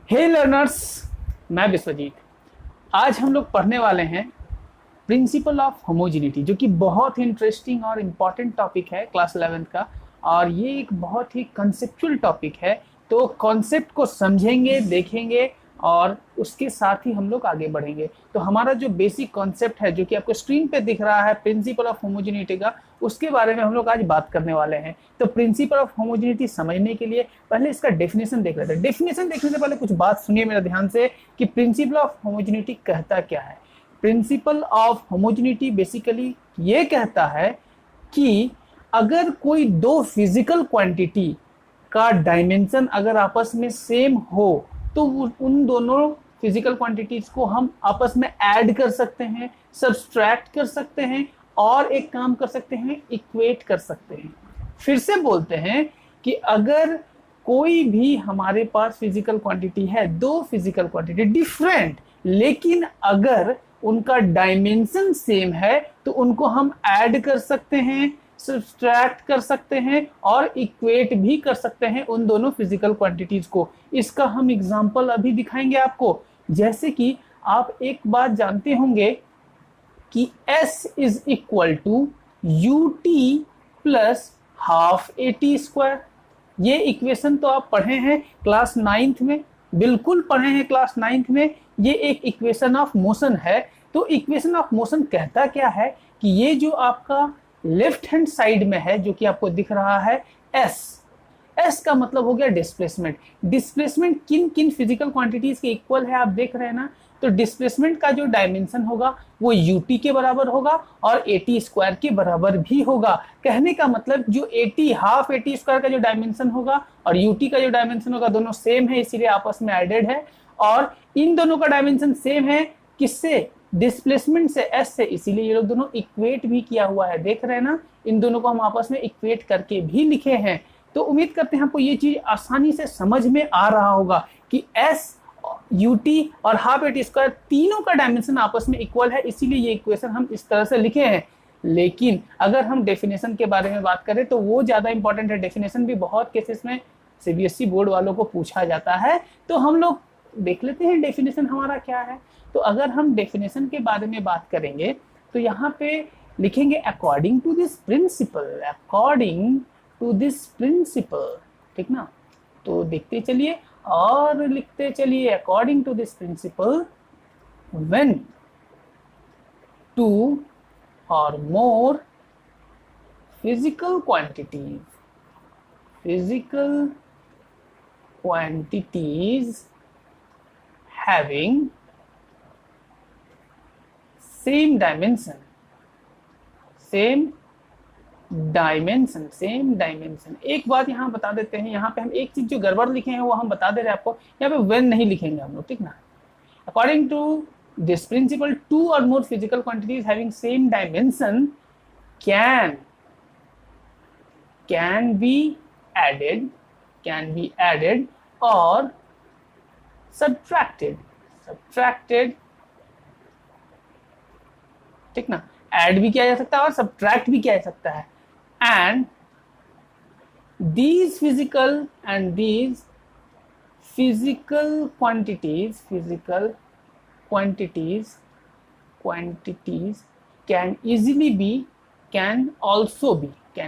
हे learners, मैं विश्वजीत। आज हम लोग पढ़ने वाले हैं प्रिंसिपल ऑफ होमोजिनिटी, जो कि बहुत ही इंटरेस्टिंग और इम्पॉर्टेंट टॉपिक है क्लास 11th का। और ये एक बहुत ही कंसेप्चुअल टॉपिक है, तो कॉन्सेप्ट को समझेंगे, देखेंगे और उसके साथ ही हम लोग आगे बढ़ेंगे। तो हमारा जो बेसिक कॉन्सेप्ट है, जो कि आपको स्क्रीन पे दिख रहा है, प्रिंसिपल ऑफ होमोजिनिटी का, उसके बारे में हम लोग आज बात करने वाले हैं। तो प्रिंसिपल ऑफ होमोजिनिटी समझने के लिए पहले इसका डेफिनेशन देख लेते हैं। डेफिनेशन देखने से पहले कुछ बात सुनिए मेरा ध्यान से कि प्रिंसिपल ऑफ होमोजिनिटी कहता क्या है। प्रिंसिपल ऑफ होमोजिनिटी बेसिकली ये कहता है कि अगर कोई दो फिजिकल क्वांटिटी का डायमेंशन अगर आपस में सेम हो तो उन दोनों फिजिकल क्वांटिटीज को हम आपस में ऐड कर सकते हैं, सब्सट्रैक्ट कर सकते हैं और एक काम कर सकते हैं, इक्वेट कर सकते हैं। फिर से बोलते हैं कि अगर कोई भी हमारे पास फिजिकल क्वांटिटी है, दो फिजिकल क्वांटिटी डिफरेंट, लेकिन अगर उनका डायमेंशन सेम है तो उनको हम ऐड कर सकते हैं, सब्सट्रैक्ट कर सकते हैं और इक्वेट भी कर सकते हैं उन दोनों फिजिकल क्वांटिटीज को। इसका हम एग्जांपल अभी दिखाएंगे आपको। जैसे कि आप एक बात जानते होंगे कि S is equal to U T plus half A T square. ये इक्वेशन तो आप पढ़े हैं क्लास 9th में, बिल्कुल पढ़े हैं क्लास 9th में। ये एक इक्वेशन ऑफ मोशन है। तो इक्वेशन ऑफ मोशन कहता क्या है कि ये जो आपका लेफ्ट हैंड साइड में है, जो कि आपको दिख रहा है एस का मतलब हो गया डिस्प्लेसमेंट। डिस्प्लेसमेंट किन किन फिजिकल क्वांटिटीज के इक्वल है आप देख रहे हैं ना। तो डिस्प्लेसमेंट का जो डायमेंशन होगा वो यूटी के बराबर होगा और एटी स्क्वायर के बराबर भी होगा। कहने का मतलब जो एटी हाफ एटी स्क्वायर का जो डायमेंशन होगा और यूटी का जो डायमेंशन होगा दोनों सेम है, इसीलिए आपस में एडेड है। और इन दोनों का डायमेंशन सेम है किससे? डिस्प्लेसमेंट से, एस से, इसीलिए ये लोग दोनों इक्वेट भी किया हुआ है। देख रहे हैं ना, इन दोनों को हम आपस में इक्वेट करके भी लिखे हैं। तो उम्मीद करते हैं आपको ये चीज आसानी से समझ में आ रहा होगा कि एस, यूटी और हाफ एटी स्क्वायर तीनों का डायमेंशन आपस में इक्वल है, इसीलिए ये इक्वेशन हम इस तरह से लिखे हैं। लेकिन अगर हम डेफिनेशन के बारे में बात करें तो वो ज्यादा इंपॉर्टेंट है। डेफिनेशन भी बहुत केसेस में सीबीएसई बोर्ड वालों को पूछा जाता है, तो हम लोग देख लेते हैं डेफिनेशन हमारा क्या है। तो अगर हम डेफिनेशन के बारे में बात करेंगे तो यहाँ पे लिखेंगे according to this principle, according to this principle, ठीक ना। तो देखते चलिए और लिखते चलिए, according to this principle when two और more physical quantities having same dimension, एक बात यहाँ बता देते हैं, यहाँ पे हम एक चीज जो गड़बड़ लिखे हैं वो हम बता दे रहे हैं आपको। यहाँ पे when नहीं लिखेंगे हम लोग, ठीक ना। According to this principle, two और more physical quantities having same dimension can be added or subtracted, ठीक ना। ऐड भी किया जा सकता है और सब्ट्रैक्ट भी किया जा सकता है। And these physical quantities can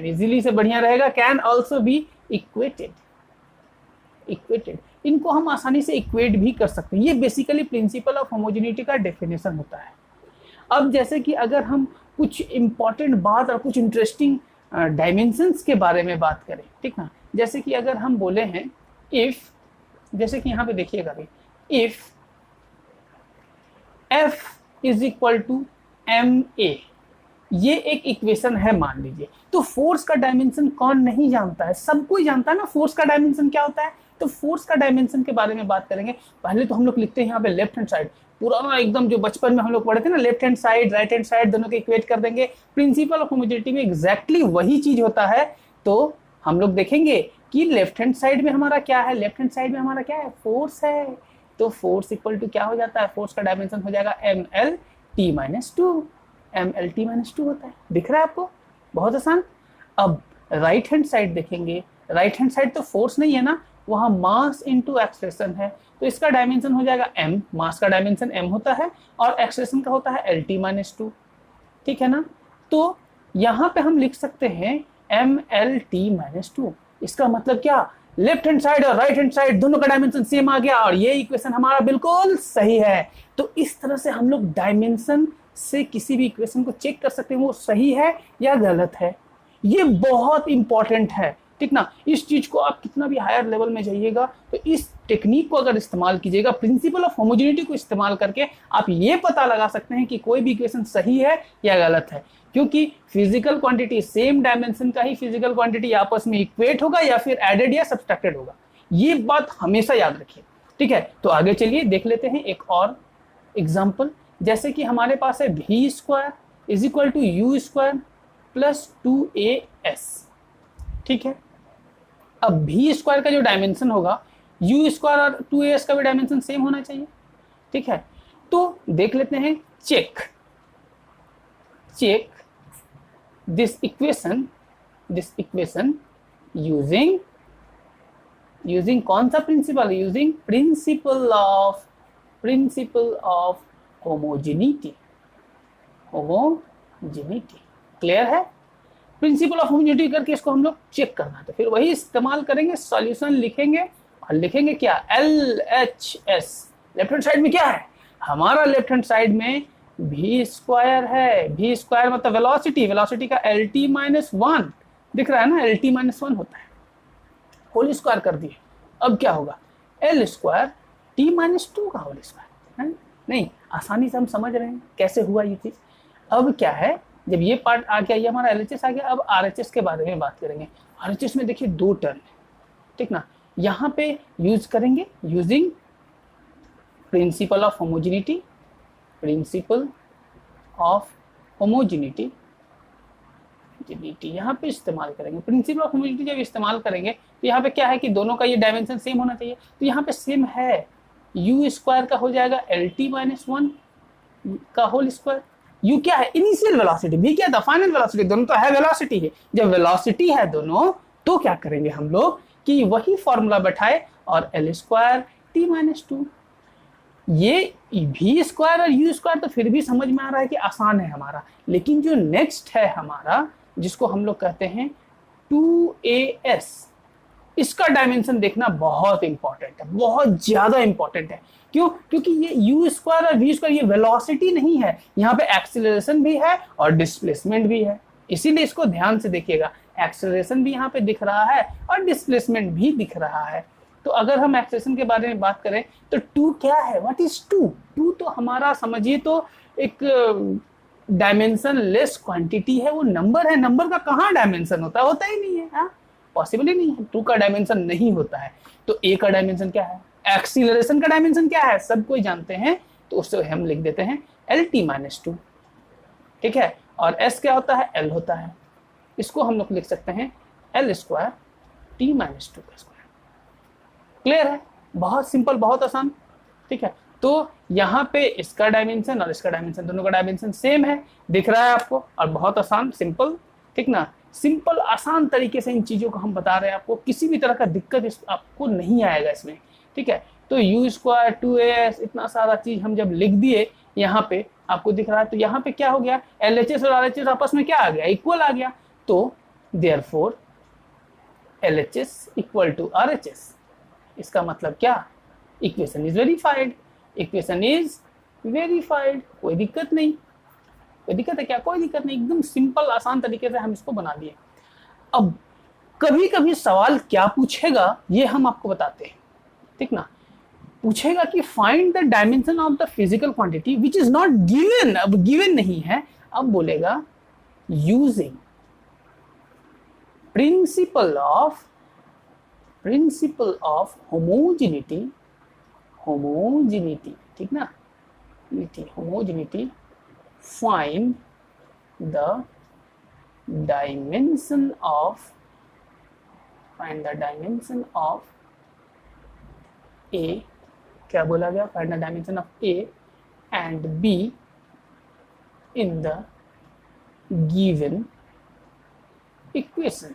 easily से बढ़िया रहेगा, can also be equated। इनको हम आसानी से इक्वेट भी कर सकते हैं। ये बेसिकली प्रिंसिपल ऑफ होमोजेनिटी का डेफिनेशन होता है। अब जैसे कि अगर हम कुछ इंपॉर्टेंट बात और कुछ इंटरेस्टिंग डायमेंशंस के बारे में बात करें, ठीक ना। जैसे कि अगर हम बोले हैं इफ, जैसे कि यहाँ पे देखिएगा भाई, if F is equal to ma, ये एक इक्वेशन है मान लीजिए। तो फोर्स का डायमेंशन कौन नहीं जानता है? सब कोई जानता है ना फोर्स का डायमेंशन क्या होता है। तो फोर्स का डायमेंशन के बारे में बात करेंगे। पहले तो हम लोग लिखते हैं यहाँ पे लेफ्ट हैंड साइड, पुराना एकदम जो बचपन में हम लोग पढ़े थे ना, left hand side right hand side दोनों के इक्वेट कर देंगे। प्रिंसिपल ऑफ होमोजेनिटी में एग्जैक्टली वही चीज होता है। तो हम लोग देखेंगे कि लेफ्ट हैंड साइड में हमारा क्या है, लेफ्ट हैंड साइड में हमारा क्या है, फोर्स है। तो फोर्स इक्वल टू क्या हो जाता है, फोर्स का डायमेंशन हो जाएगा mlt-2, mlt-2 होता है। दिख रहा है आपको, बहुत आसान। अब राइट हैंड साइड देखेंगे, राइट हैंड साइड तो फोर्स नहीं है ना, वहां मास इंटू एक्सलेशन है, तो इसका डायमेंशन हो जाएगा m, मास का डायमेंशन m होता है और एक्सलेशन का होता है LT-2, ठीक है ना। तो यहाँ पे हम लिख सकते हैं MLT-2। इसका मतलब क्या, लेफ्ट हैंड साइड और राइट हैंड साइड दोनों का डायमेंशन सेम आ गया और ये इक्वेशन हमारा बिल्कुल सही है। तो इस तरह से हम लोग डायमेंशन से किसी भी इक्वेशन को चेक कर सकते हैं वो सही है या गलत है। ये बहुत इंपॉर्टेंट है, ठीक ना। इस चीज को आप कितना भी हायर लेवल में जाइएगा तो इस टेक्निक को अगर इस्तेमाल कीजिएगा, प्रिंसिपल ऑफ होमोजेनिटी को इस्तेमाल करके आप ये पता लगा सकते हैं कि कोई भी इक्वेशन सही है या गलत है। क्योंकि फिजिकल क्वांटिटी, सेम डायमेंशन का ही फिजिकल क्वांटिटी आपस में इक्वेट होगा या फिर एडेड या सब्सट्रैक्टेड होगा, ये बात हमेशा याद रखिए, ठीक है। तो आगे चलिए देख लेते हैं एक और एग्जाम्पल। जैसे कि हमारे पास है v square is equal to u square plus 2as, ठीक है। अब v स्क्वायर का जो डायमेंशन होगा u स्क्वायर और 2as का भी डायमेंशन सेम होना चाहिए, ठीक है। तो देख लेते हैं, चेक दिस इक्वेशन यूजिंग कौन सा principle, using principle of homogeneity. Clear है। प्रिंसिपल ऑफ होमोजेनिटी करके इसको हम लोग चेक करना है, तो फिर वही इस्तेमाल करेंगे, सॉल्यूशन लिखेंगे और लिखेंगे क्या, LHS। लेफ्ट हैंड साइड में क्या है हमारा, लेफ्ट हैंड साइड में v स्क्वायर है। v स्क्वायर मतलब वेलोसिटी का LT-1 दिख रहा है ना, LT-1 होता है, होल स्क्वायर कर दिए। अब क्या होगा, L स्क्वायर T-2 का होल स्क्वायर है। नहीं, आसानी से हम समझ रहे हैं कैसे हुआ ये चीज। अब क्या है, जब ये पार्ट आ गया, ये हमारा LHS आ गया, अब RHS के बारे में बात करेंगे। RHS में देखिए दो टर्म है, ठीक ना। यहाँ पे यूज करेंगे यूजिंग प्रिंसिपल ऑफ होमोजेनिटी, यहाँ पे इस्तेमाल करेंगे। प्रिंसिपल ऑफ होमोजेनिटी जब इस्तेमाल करेंगे तो यहाँ पे क्या है कि दोनों का ये डायमेंशन सेम होना चाहिए, तो यहाँ पे सेम है। u स्क्वायर का हो जाएगा LT-1 का होल स्क्वायर। u क्या है, इनिशियल वेलोसिटी, v क्या था, फाइनल वेलोसिटी, दोनों तो है वेलोसिटी है। जब वेलोसिटी है दोनों, तो क्या करेंगे हम लोग कि वही फॉर्मूला बैठाए और L स्क्वायर T-2। ये v स्क्वायर और u स्क्वायर तो फिर भी समझ में आ रहा है कि आसान है हमारा, लेकिन जो नेक्स्ट है हमारा, जिसको हम लोग कहते हैं 2as, इसका डायमेंशन देखना बहुत इंपॉर्टेंट है, बहुत ज्यादा इंपॉर्टेंट है। क्यों, क्योंकि ये u स्क्वायर और v स्क्वायर ये वेलोसिटी नहीं है, यहाँ पे एक्सीलरेशन भी है और डिस्प्लेसमेंट भी है, इसीलिए इसको ध्यान से देखिएगा। एक्सीलरेशन भी यहाँ पे दिख रहा है और डिस्प्लेसमेंट भी दिख रहा है। तो अगर हम एक्सेलेरेशन के बारे में बात करें तो 2 क्या है, व्हाट इज 2? 2 तो हमारा समझिए तो एक डायमेंशन लेस क्वांटिटी है, वो नंबर है। नंबर का कहाँ डायमेंशन होता है, होता ही नहीं है, हाँ, पॉसिबल ही नहीं है। 2 का डायमेंशन नहीं होता है। तो a का डायमेंशन क्या है, एक्सीलरेशन का डायमेंशन क्या है, सब कोई जानते हैं, तो उससे हम लिख देते हैं LT-2, ठीक है। और s क्या होता है, l होता है, इसको हम लोग लिख सकते हैं L स्क्वायर T-2 का स्क्वायर। क्लियर है, बहुत सिंपल, बहुत आसान, ठीक है। तो यहाँ पे इसका डायमेंशन और इसका डायमेंशन, दोनों का डायमेंशन सेम है, दिख रहा है आपको, और बहुत आसान, सिंपल, ठीक ना। सिंपल आसान तरीके से इन चीजों को हम बता रहे हैं आपको, किसी भी तरह का दिक्कत आपको नहीं आएगा इसमें, ठीक है। तो u स्क्वायर 2as इतना सारा चीज हम जब लिख दिए, यहाँ पे आपको दिख रहा है, तो यहाँ पे क्या हो गया, LHS और RHS आपस में क्या आ गया, इक्वल आ गया। तो therefore LHS equal to RHS, इसका मतलब क्या, इक्वेशन इज वेरीफाइड, कोई दिक्कत नहीं। कोई दिक्कत है क्या, कोई दिक्कत नहीं, एकदम सिंपल आसान तरीके से हम इसको बना दिए। अब कभी कभी सवाल क्या पूछेगा ये हम आपको बताते हैं, ठीक ना। पूछेगा कि find the dimension of the physical quantity which is not given, अब गिवन नहीं है, अब बोलेगा यूजिंग प्रिंसिपल ऑफ होमोजेनिटी, ठीक ना, homogeneity, find the dimension of A, क्या बोला गया, find the dimension of A and B in the given equation,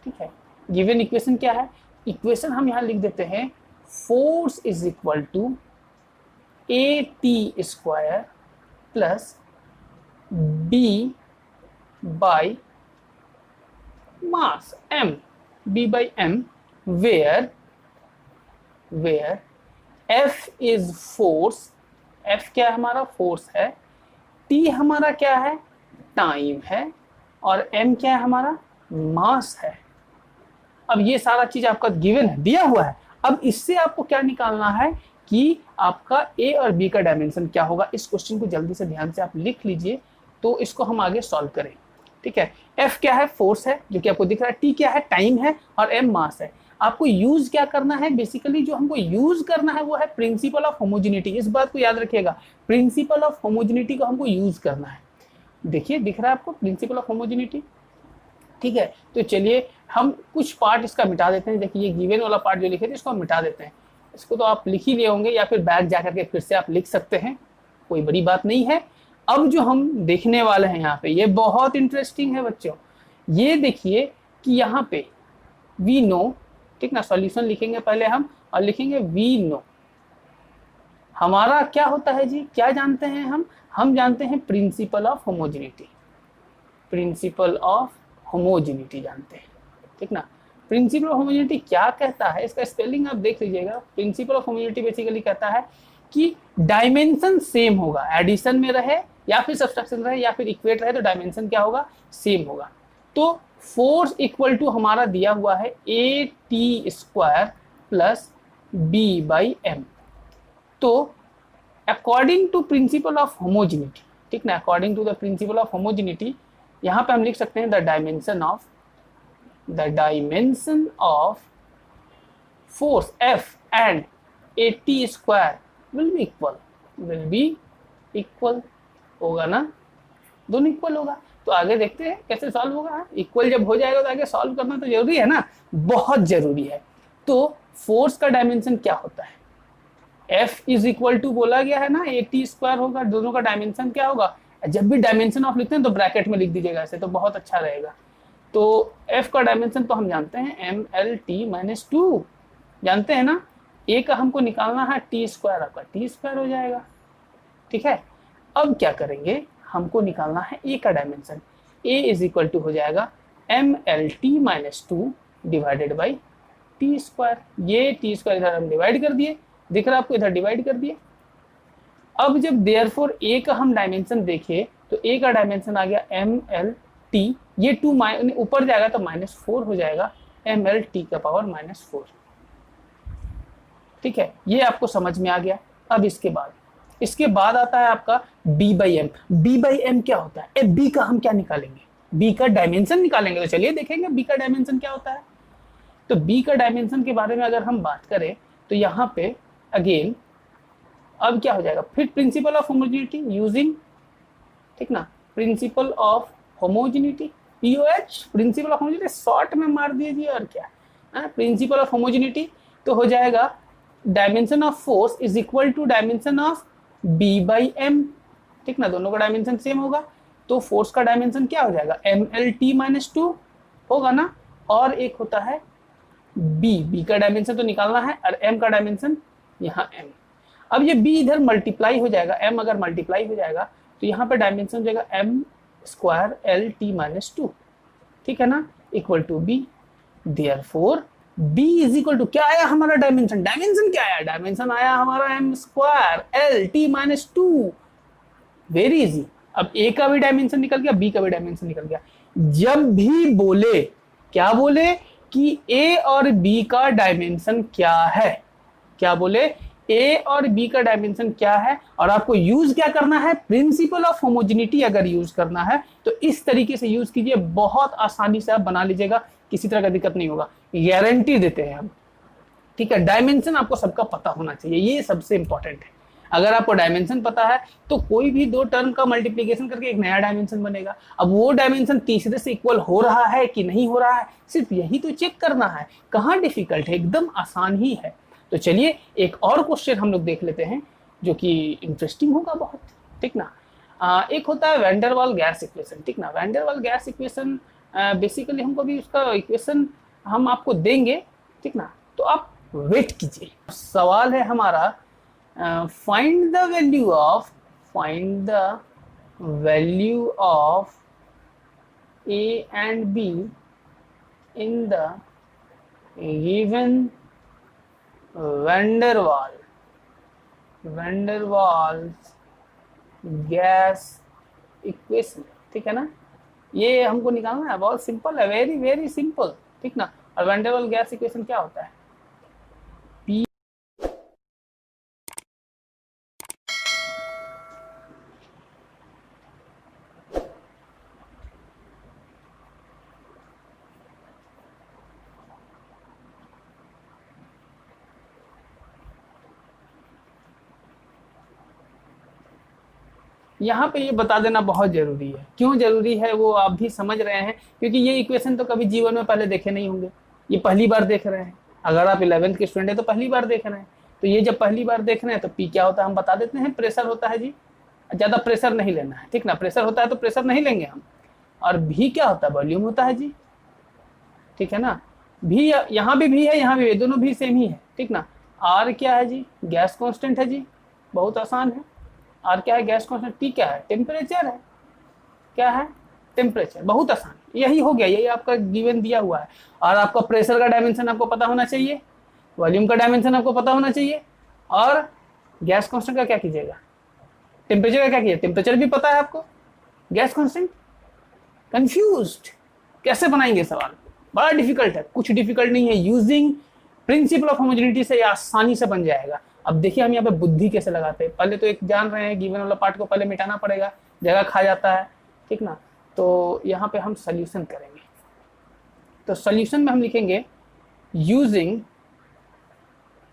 ठीक है। गिवन इक्वेशन क्या है, इक्वेशन हम यहाँ लिख देते हैं, force is equal to A T square plus B by mass m, b by m, where f is force, f क्या है हमारा, फोर्स है, t हमारा क्या है, टाइम है, और m क्या है हमारा, मास है। अब ये सारा चीज आपका गिवन है, दिया हुआ है। अब इससे आपको क्या निकालना है कि आपका a और b का डायमेंशन क्या होगा। इस क्वेश्चन को जल्दी से ध्यान से आप लिख लीजिए, तो इसको हम आगे सॉल्व करें। ठीक है, f क्या है, फोर्स है जो कि आपको दिख रहा है, t क्या है, टाइम है, और m मास है। आपको यूज क्या करना है, बेसिकली जो हमको यूज करना है वो है प्रिंसिपल ऑफ होमोजेनिटी। इस बात को याद रखिएगा, प्रिंसिपल ऑफ होमोजेनिटी को हमको यूज करना है। देखिए दिख रहा है आपको प्रिंसिपल ऑफ होमोजेनिटी। ठीक है, तो चलिए हम कुछ पार्ट इसका मिटा देते हैं। देखिए ये गिवन वाला पार्ट जो लिखे थे इसको हम मिटा देते हैं। इसको तो आप लिख ही लिए होंगे या फिर बैक जा करके फिर से आप लिख सकते हैं, कोई बड़ी बात नहीं है। अब जो हम देखने वाले हैं यहाँ पे, ये बहुत इंटरेस्टिंग है बच्चों। ये देखिए कि यहाँ पे वी नो, ठीक ना, सॉल्यूशन लिखेंगे पहले हम, और लिखेंगे वी नो। हमारा क्या होता है जी, क्या जानते हैं हम जानते हैं principal of homogeneity. Principle of homogeneity जानते हैं, ठीक ना। प्रिंसिपल ऑफ होमोजेनिटी क्या कहता है, इसका स्पेलिंग आप देख लीजिएगा। प्रिंसिपल ऑफ होमोजेनिटी बेसिकली कहता है कि डायमेंशन सेम होगा, एडिशन में रहे या फिर सब्सट्रैक्शन रहे या फिर इक्वेट रहे, तो डायमेंशन क्या होगा, सेम होगा। तो फोर्स इक्वल टू हमारा दिया हुआ है A T square plus B by M. तो according to principle of homogeneity, ठीक ना, according to the principle of homogeneity, यहाँ पे हम लिख सकते हैं the dimension of force F and A T square will be equal होगा ना, दोनों इक्वल होगा। तो आगे देखते हैं कैसे सॉल्व होगा। इक्वल जब हो जाएगा तो आगे सॉल्व करना तो जरूरी है ना, बहुत जरूरी है। तो फोर्स का डायमेंशन क्या होता है, F इज इक्वल टू बोला गया है ना, ए टी स्क्वायर होगा, दोनों का डायमेंशन क्या होगा। जब भी डायमेंशन ऑफ लिखते हैं तो ब्रैकेट में लिख दीजिएगा ऐसे, तो बहुत अच्छा रहेगा। तो F का डायमेंशन तो हम जानते हैं MLT-2 जानते हैं ना। A का हमको निकालना है टी स्क्वायर, आपका टी स्क्वायर हो जाएगा। ठीक है, अब क्या करेंगे, हमको निकालना है A का dimension. A is equal to हो जाएगा MLT-2 divided by T square. ये टी स्क्वायर इधर हम डिवाइड कर दिए, दिख रहा है आपको, इधर डिवाइड कर दिए। अब जब देयरफॉर A का हम डायमेंशन देखें तो A का डायमेंशन आ गया MLT, ये 2 ऊपर जाएगा तो -4 हो जाएगा, MLT का पावर -4। ठीक है, ये आपको समझ में आ गया। अब इसके बाद आता है आपका B by M. B by M क्या होता है, B का हम क्या निकालेंगे, B का डायमेंशन निकालेंगे। तो चलिए देखेंगे B का डायमेंशन क्या होता है। तो B का डायमेंशन के बारे में अगर हम बात करें तो यहाँ पे अगेन अब क्या हो जाएगा, फिर प्रिंसिपल ऑफ होमोजेनिटी यूजिंग, ठीक ना, principal of homogeneity, POH, principal of homogeneity short में मार दीजिए और क्या, प्रिंसिपल ऑफ होमोजेनिटी। तो हो जाएगा dimension of force is equal to dimension of B by M, ठीक ना, दोनों का डायमेंशन सेम होगा। तो फोर्स का डायमेंशन क्या हो जाएगा, MLT-2 होगा ना, और एक होता है B का डायमेंशन तो निकालना है, और M का डायमेंशन यहाँ M। अब ये B इधर मल्टीप्लाई हो जाएगा, M अगर मल्टीप्लाई हो जाएगा तो यहाँ पे डायमेंशन हो जाएगा M स्क्वायर LT-2, ठीक है ना, equal to B। Therefore B is equal to क्या आया हमारा डायमेंशन, क्या आया, डायमेंशन आया हमारा M square LT-2। Very easy. अब A का भी डायमेंशन निकल गया, B का भी डायमेंशन निकल गया। जब भी बोले, क्या बोले कि A और B का डायमेंशन क्या है, क्या बोले, A और B का डायमेंशन क्या है, और आपको यूज क्या करना है, प्रिंसिपल ऑफ होमोजेनिटी अगर यूज करना है तो इस तरीके से यूज कीजिए, बहुत आसानी से आप बना लीजिएगा, किसी तरह का दिक्कत नहीं होगा, गारंटी देते हैं हम। ठीक है, डायमेंशन आपको सबका पता होना चाहिए, ये सबसे इंपॉर्टेंट है। अगर आपको डायमेंशन पता है तो कोई भी दो टर्म का मल्टीप्लिकेशन करके एक नया डायमेंशन बनेगा। अब वो डायमेंशन तीसरे से इक्वल हो रहा है कि नहीं हो रहा है, सिर्फ यही तो चेक करना है। कहाँ डिफिकल्ट है, एकदम आसान ही है। तो चलिए एक और क्वेश्चन हम लोग देख लेते हैं जो कि इंटरेस्टिंग होगा बहुत, ठीक ना। एक होता है van der Waal gas equation, ठीक ना। Van der Waal gas equation basically हमको भी उसका इक्वेशन हम आपको देंगे, ठीक ना। तो आप वेट कीजिए। सवाल है हमारा, find the value of A and B in the given van der Waals gas equation, ठीक है ना। ये हमको निकालना है, बहुत सिंपल है, वेरी वेरी सिंपल, ठीक ना। और van der Waals gas equation क्या होता है? P यहाँ पे ये बता देना बहुत जरूरी है। क्यों जरूरी है वो आप भी समझ रहे हैं, क्योंकि ये इक्वेशन तो कभी जीवन में पहले देखे नहीं होंगे, ये पहली बार देख रहे हैं। अगर आप 11th के स्टूडेंट है तो पहली बार देख रहे हैं। तो ये जब पहली बार देख रहे हैं तो पी क्या होता है हम बता देते हैं, प्रेशर होता है जी। ज्यादा प्रेशर नहीं लेना है, ठीक ना। प्रेशर होता है तो प्रेशर नहीं लेंगे हम। और भी क्या होता है? वॉल्यूम होता है जी, ठीक है ना। भी यहाँ भी है, यहाँ भी, दोनों भी सेम ही है, ठीक ना। आर क्या है जी? गैस कांस्टेंट है जी, बहुत आसान है। आर क्या है? Gas constant. टी क्या है? टेम्परेचर है। क्या है? टेम्परेचर। बहुत आसान, यही हो गया, यही आपका गिवन दिया हुआ है। और आपका प्रेशर का डायमेंशन आपको पता होना चाहिए, वॉल्यूम का डायमेंशन आपको पता होना चाहिए, और गैस कांस्टेंट का क्या कीजिएगा? टेम्परेचर का क्या कीजिए? टेम्परेचर भी पता है आपको, गैस कांस्टेंट। कंफ्यूज्ड? कैसे बनाएंगे सवाल? बड़ा डिफिकल्ट है, कुछ डिफिकल्ट नहीं है। यूजिंग प्रिंसिपल ऑफ होमोजेनिटी से आसानी से बन जाएगा। अब देखिए हम यहाँ पे बुद्धि कैसे लगाते हैं। पहले तो एक जान रहे हैं, गिवन वाला पार्ट को पहले मिटाना पड़ेगा, जगह खा जाता है, ठीक ना। तो यहाँ पे हम सोल्यूशन करेंगे। तो सोल्यूशन में हम लिखेंगे using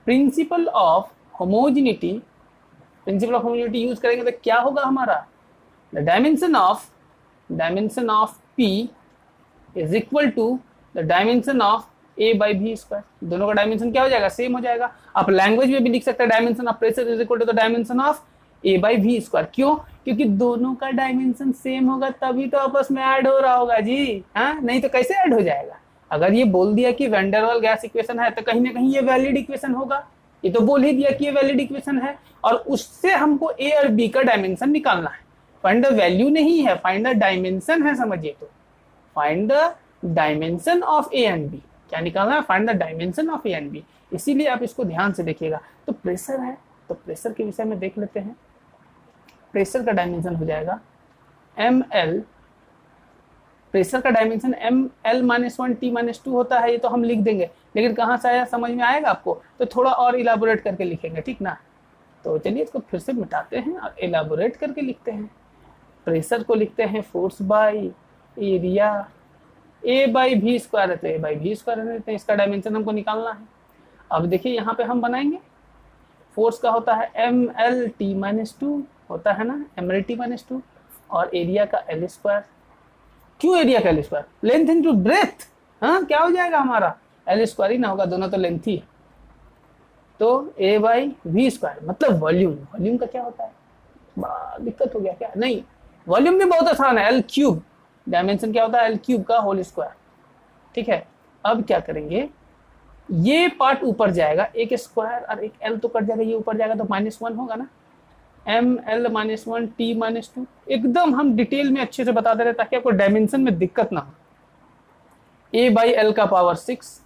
principle of homogeneity. Principle of homogeneity use करेंगे तो क्या होगा हमारा? The dimension of P is equal to the dimension of A by V square. दोनों का डायमेंशन क्या हो जाएगा? सेम हो जाएगा। आप लैंग्वेज में भी लिख सकते हैं dimension of pressure is equal to the dimension of A by V square. क्यों? क्योंकि दोनों का डायमेंशन सेम होगा तभी तो आपस में ऐड हो रहा होगा जी, हाँ, नहीं तो कैसे ऐड हो जाएगा? अगर ये बोल दिया कि van der Waals gas equation है तो कहीं ना कहीं ये वैलिड इक्वेशन होगा। ये तो बोल ही दिया कि ये वैलिड इक्वेशन है, और उससे हमको A और B का डायमेंशन निकालना है। फाइंड द वैल्यू नहीं है, फाइंड द डायमेंशन है, समझिए। तो find the dimension of A and B। क्या निकालना है? Find the dimension of A and B। इसीलिए आप इसको ध्यान से देखिएगा। तो प्रेशर है, तो प्रेशर के विषय में देख लेते हैं। प्रेशर का डायमेंशन हो जाएगा ml। प्रेशर का डायमेंशन ml-1 T-2 होता है, ये तो हम लिख देंगे, लेकिन कहाँ से आया समझ में आएगा आपको? तो थोड़ा और इलाबोरेट करके लिखेंगे, ठीक ना। तो चलिए इसको फिर से मिटाते हैं और इलाबोरेट करके लिखते हैं। प्रेशर को लिखते हैं force by area, A by V square है तो A बाई भी स्क्वायर रहते हैं। इसका डायमेंशन हमको निकालना है। अब देखिए यहाँ पे हम बनाएंगे, फोर्स का होता है ml-T-2 होता है ना, ml-T-2, और एरिया का L स्क्वायर। क्यों एरिया का L square? Length into breadth. हाँ, क्या हो जाएगा हमारा? L स्क्वायर ही ना होगा, दोनों तो लेंथ ही। तो A बाई भी स्क्वायर मतलब वॉल्यूम। वॉल्यूम का क्या होता है? बड़ा दिक्कत हो गया क्या? नहीं, वॉल्यूम भी बहुत आसान है, L क्यूब। डायमेंशन क्या होता है? L क्यूब का होल स्क्वायर, ठीक है। अब क्या करेंगे, ये पार्ट ऊपर जाएगा, एक स्क्वायर और एक L तो कट जाएगा, ये ऊपर जाएगा तो -1 होगा ना। ml-1 T-2 एकदम हम डिटेल में अच्छे से बता दे रहे ताकि आपको डायमेंशन में दिक्कत ना हो। A बाई L का पावर 6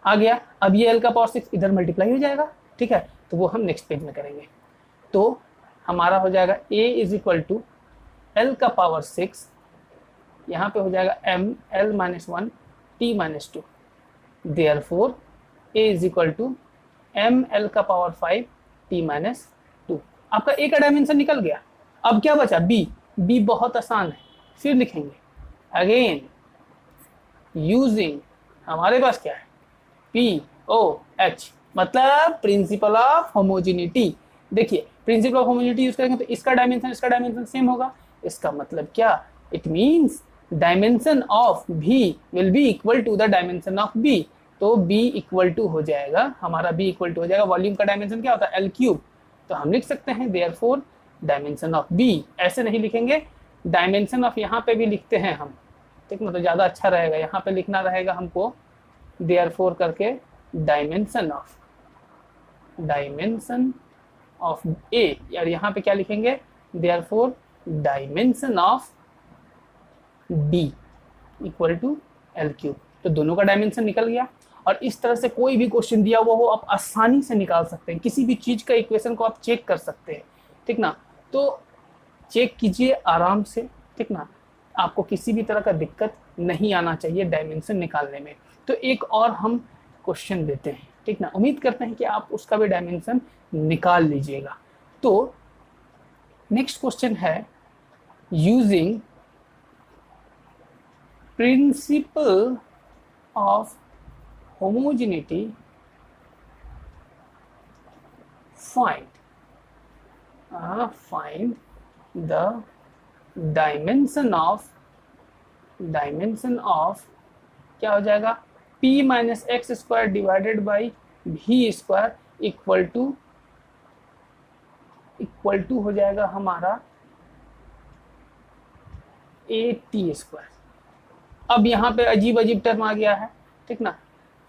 आ गया। अब ये L का पावर 6 इधर मल्टीप्लाई हो जाएगा, ठीक है। तो वो हम नेक्स्ट पेज में करेंगे। तो हमारा हो जाएगा A is equal to L का पावर 6, यहाँ पे हो जाएगा ml-1 T-2। Therefore A is equal to ml का पावर 5 T-2। आपका A का डायमेंशन निकल गया। अब क्या बचा? B बहुत आसान है, फिर लिखेंगे अगेन यूजिंग, हमारे पास क्या है? POH मतलब प्रिंसिपल ऑफ होमोजेनिटी। देखिए प्रिंसिपल ऑफ होमोजेनिटी यूज करेंगे तो इसका डायमेंशन सेम होगा। इसका मतलब क्या? It means dimension of V will be equal to the dimension of B। तो B इक्वल टू हो जाएगा, हमारा B इक्वल टू हो जाएगा, वॉल्यूम का डायमेंशन क्या होता है? L cube. तो हम लिख सकते हैं देयरफॉर डायमेंशन ऑफ B। ऐसे नहीं लिखेंगे, डायमेंशन ऑफ यहाँ पे भी लिखते हैं हम, ठीक ना, तो ज़्यादा अच्छा रहेगा। यहाँ पे लिखना रहेगा हमको देयरफॉर करके डायमेंशन ऑफ ए, यार यहाँ पे क्या लिखेंगे, therefore dimension of D equal to L cube. तो दोनों का डायमेंशन निकल गया। और इस तरह से कोई भी क्वेश्चन दिया हुआ हो आप आसानी से निकाल सकते हैं, किसी भी चीज का इक्वेशन को आप चेक कर सकते हैं, ठीक ना। तो चेक कीजिए आराम से, ठीक ना, आपको किसी भी तरह का दिक्कत नहीं आना चाहिए डायमेंशन निकालने में। तो एक और हम क्वेश्चन देते हैं, ठीक ना, उम्मीद करते हैं कि आप उसका भी डायमेंशन निकाल लीजिएगा। तो नेक्स्ट क्वेश्चन है, using principle of homogeneity find the dimension of क्या हो जाएगा, p minus X square divided by v square equal to हो जाएगा हमारा टी स्क्वायर। अब यहाँ पे अजीब अजीब टर्म आ गया है, ठीक ना।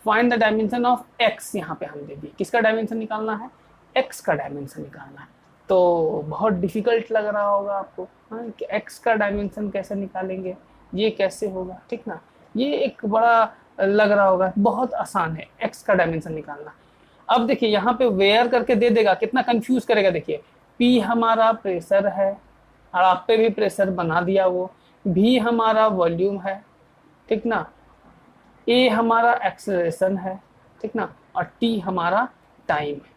Find the dimension of x, यहाँ पे हम दे दिए, किसका डायमेंशन निकालना है, x का डायमेंशन निकालना है। तो बहुत डिफिकल्ट लग रहा होगा आपको, हाँ, कि x का डायमेंशन कैसे निकालेंगे, ये कैसे होगा, ठीक ना। ये एक बड़ा लग रहा होगा, बहुत आसान है x का डायमेंशन निकालना। अब देखिए यहाँ पे वेयर करके दे देगा, कितना कंफ्यूज करेगा। देखिए p हमारा प्रेशर है और आप पे भी प्रेशर बना दिया, वो v हमारा वॉल्यूम है, ठीक ना, ए हमारा एक्सेलरेशन है, ठीक ना, और टी हमारा टाइम है।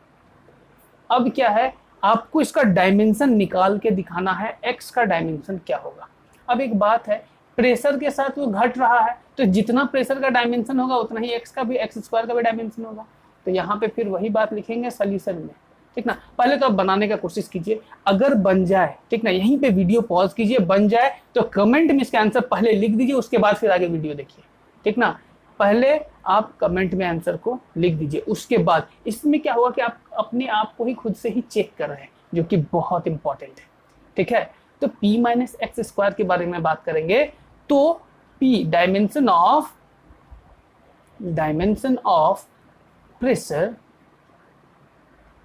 अब क्या है, आपको इसका डायमेंशन निकाल के दिखाना है, एक्स का डायमेंशन क्या होगा। अब एक बात है, प्रेशर के साथ वो घट रहा है, तो जितना प्रेशर का डायमेंशन होगा उतना ही एक्स का भी, एक्स स्क्वायर का भी डायमेंशन होगा। तो यहाँ पे फिर वही बात लिखेंगे सोल्यूशन में, ठीक ना। पहले तो आप बनाने का कोशिश कीजिए, अगर बन जाए, ठीक ना, यहीं पे वीडियो पॉज कीजिए, बन जाए तो कमेंट में इसका आंसर पहले लिख दीजिए, उसके बाद फिर आगे वीडियो देखिए, ठीक ना। पहले आप कमेंट में आंसर को लिख दीजिए, उसके बाद इसमें क्या हुआ कि आप अपने आप को ही खुद से ही चेक कर रहे हैं, जो कि बहुत इंपॉर्टेंट है, ठीक है। तो p माइनस एक्स स्क्वायर के बारे में बात करेंगे, तो p डायमेंशन ऑफ प्रेशर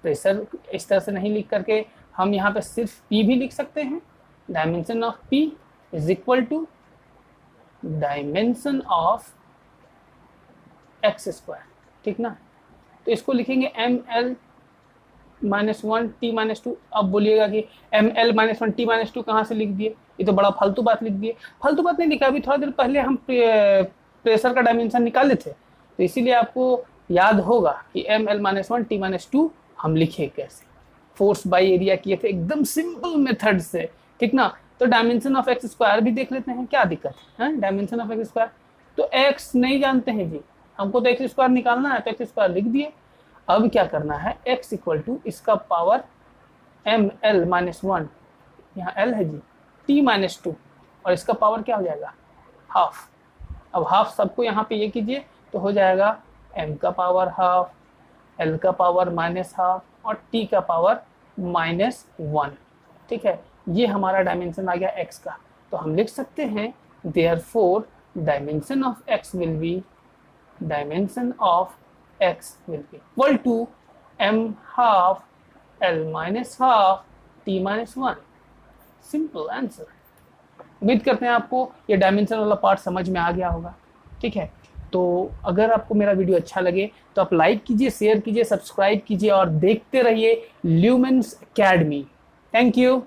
इस तरह से नहीं लिख करके हम यहाँ पे सिर्फ p भी लिख सकते हैं। Dimension of p is equal to dimension of X square, ठीक ना। तो इसको लिखेंगे ml माइनस 1 t माइनस 2। अब बोलिएगा कि ml माइनस 1 t माइनस 2 कहाँ से लिख दिए, ये तो बड़ा फालतू बात लिख दिए। फालतू बात नहीं लिखा, अभी थोड़ा देर पहले हम प्रेशर का डायमेंशन निकाले थे, तो इसीलिए आपको याद होगा कि ml माइनस 1 t माइनस 2 हम लिखे कैसे, फोर्स बाई एरिया किए थे, एकदम सिंपल मेथड से, ठीक ना। तो डायमेंशन ऑफ एक्स स्क्वायर भी देख लेते हैं, क्या दिक्कत है, डायमेंशन ऑफ एक्स स्क्वायर। तो x नहीं जानते हैं जी, हमको तो एक्स स्क्वायर निकालना है, तो एक्स स्क्वायर लिख दिए। अब क्या करना है, x इक्वल टू इसका पावर ml माइनस 1, यहाँ l है जी, t माइनस 2, और इसका पावर क्या हो जाएगा, हाफ। अब हाफ सबको यहाँ पे ये कीजिए, तो हो जाएगा m का पावर हाफ, l का पावर माइनस हाफ, और t का पावर माइनस 1, ठीक है। ये हमारा डायमेंशन आ गया x का। तो हम लिख सकते हैं therefore dimension of x will be equal to m half l minus half t minus 1। Simple answer. उम्मीद करते हैं आपको ये डायमेंशन वाला पार्ट समझ में आ गया होगा, ठीक है। तो अगर आपको मेरा वीडियो अच्छा लगे तो आप लाइक कीजिए, शेयर कीजिए, सब्सक्राइब कीजिए और देखते रहिए ल्यूमेंस एकेडमी। Thank you.